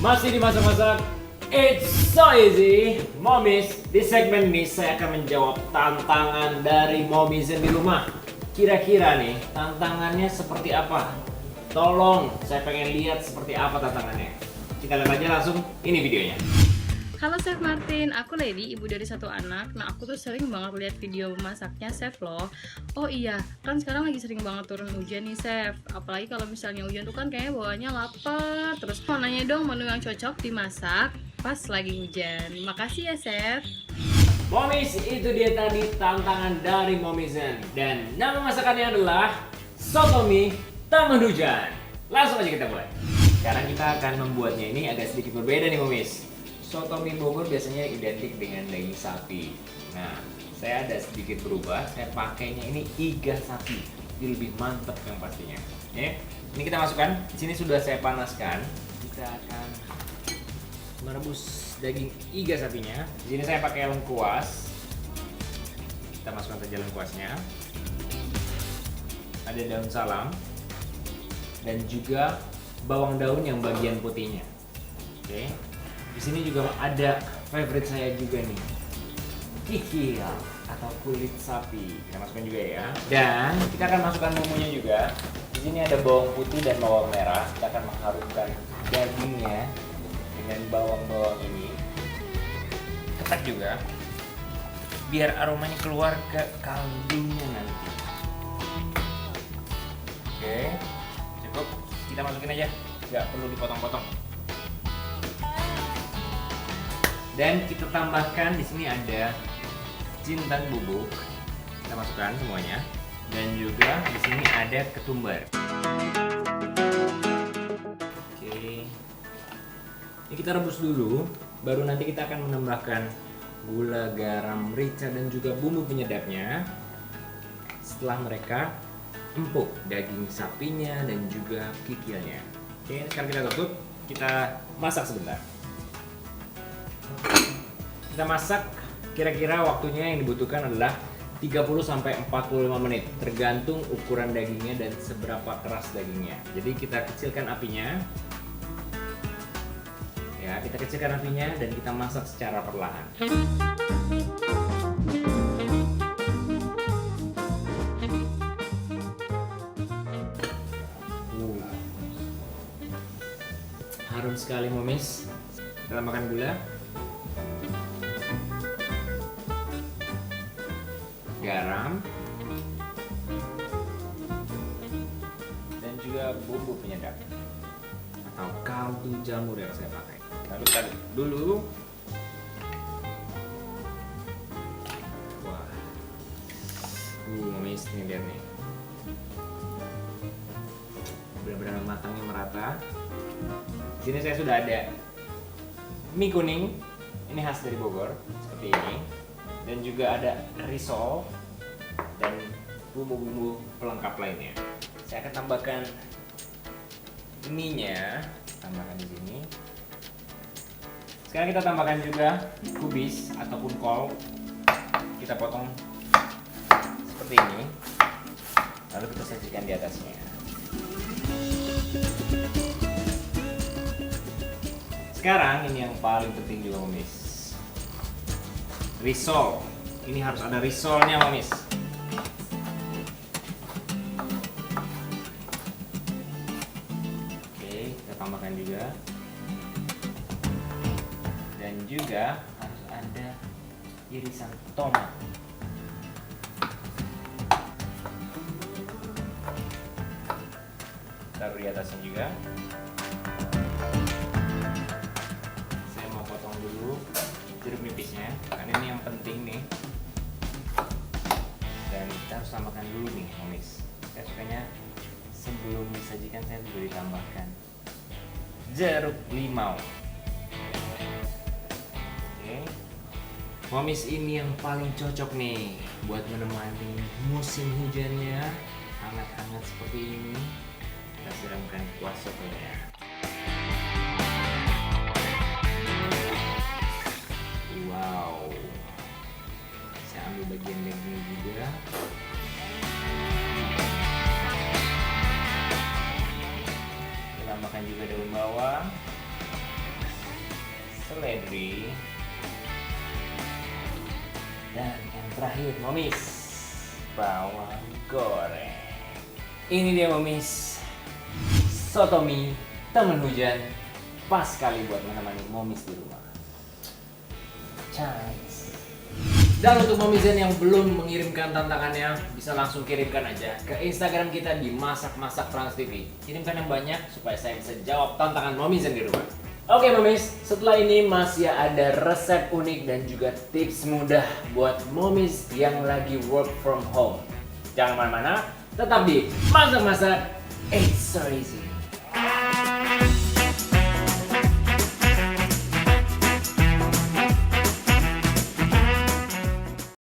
Masih di masak-masak It's so easy Momis. Di segmen ini saya akan menjawab tantangan dari Momizen di rumah. Kira-kira nih tantangannya seperti apa? Tolong, saya pengen lihat seperti apa tantangannya. Kita lihat aja langsung, ini videonya. Halo Chef Martin, aku Lady, ibu dari satu anak. Nah, aku tuh sering banget lihat video masaknya Chef loh. Oh iya, kan sekarang lagi sering banget turun hujan nih Chef. Apalagi kalau misalnya hujan tuh kan kayaknya bawaannya lapar. Terus mau nanya dong menu yang cocok dimasak pas lagi hujan. Makasih ya Chef. Momis, itu dia tadi tantangan dari Momizen. Dan nama masakannya adalah soto mie taman hujan. Langsung aja kita mulai. Sekarang kita akan membuatnya ini agak sedikit berbeda nih Momis. Soto mie Bogor biasanya identik dengan daging sapi. Nah, saya ada sedikit berubah. Saya pakainya ini iga sapi. Jadi lebih mantap yang pastinya. Ya. Ini kita masukkan. Di sini sudah saya panaskan. Kita akan merebus daging iga sapinya. Di sini saya pakai lengkuas. Kita masukkan saja lengkuasnya. Ada daun salam dan juga bawang daun yang bagian putihnya. Oke. Di sini juga ada favorite saya juga nih, kikil atau kulit sapi. Kita masukkan juga ya. Dan kita akan masukkan bumbunya juga. Di sini ada bawang putih dan bawang merah. Kita akan mengharumkan dagingnya dengan bawang-bawang ini. Ketak juga, biar aromanya keluar ke kaldunya nanti. Oke, cukup. Kita masukin aja, nggak perlu dipotong-potong. Dan kita tambahkan di sini ada jintan bubuk. Kita masukkan semuanya. Dan juga di sini ada ketumbar. Oke. Ini kita rebus dulu, baru nanti kita akan menambahkan gula, garam, merica dan juga bumbu penyedapnya. Setelah mereka empuk daging sapinya dan juga kikilnya. Oke, sekarang kita tutup, kita masak sebentar. Kita masak kira-kira waktunya yang dibutuhkan adalah 30-45 menit tergantung ukuran dagingnya dan seberapa keras dagingnya. Jadi kita kecilkan apinya. Ya, kita kecilkan apinya dan kita masak secara perlahan. Harum sekali Momis. Kita tambahkan gula, garam, dan juga bumbu penyedap atau kaldu jamur yang saya pakai. Lalu kita aduk dulu. Wah, Momis, ini lihat nih, benar-benar matangnya merata. Di sini saya sudah ada mie kuning, ini khas dari Bogor, seperti ini. Dan juga ada risol dan bumbu-bumbu pelengkap lainnya. Saya akan tambahkan mie-nya, tambahkan di sini. Sekarang kita tambahkan juga kubis ataupun kol. Kita potong seperti ini. Lalu kita sajikan di atasnya. Sekarang ini yang paling penting juga Momis. Risol. Ini harus ada risolnya Momis. Oke, kita tambahkan juga. Dan juga harus ada irisan tomat. Taruh di atasnya juga. Saya mau potong dulu jeruk nipisnya, karena ini yang penting nih. Dan kita harus tambahkan dulu nih Momis. Saya sukanya sebelum disajikan saya juga ditambahkan jeruk limau. Oke. Momis ini yang paling cocok nih buat menemani musim hujannya, hangat-hangat seperti ini. Kita siramkan kuah sotonya. Wow, saya ambil bagian daging juga. Kita tambahkan juga daun bawang. seledri. Dan yang terakhir, momis, bawang goreng. Ini dia momis, soto mie teman hujan, pas sekali buat menemani momis di rumah. Chance. Dan untuk momizen yang belum mengirimkan tantangannya, bisa langsung kirimkan aja ke Instagram kita di Masak-Masak Trans TV. Kirimkan yang banyak supaya saya bisa jawab tantangan momizen di rumah. Oke momis, setelah ini masih ada resep unik dan juga tips mudah buat momis yang lagi work from home. Jangan kemana-mana, tetap di Masak-Masak, it's so easy.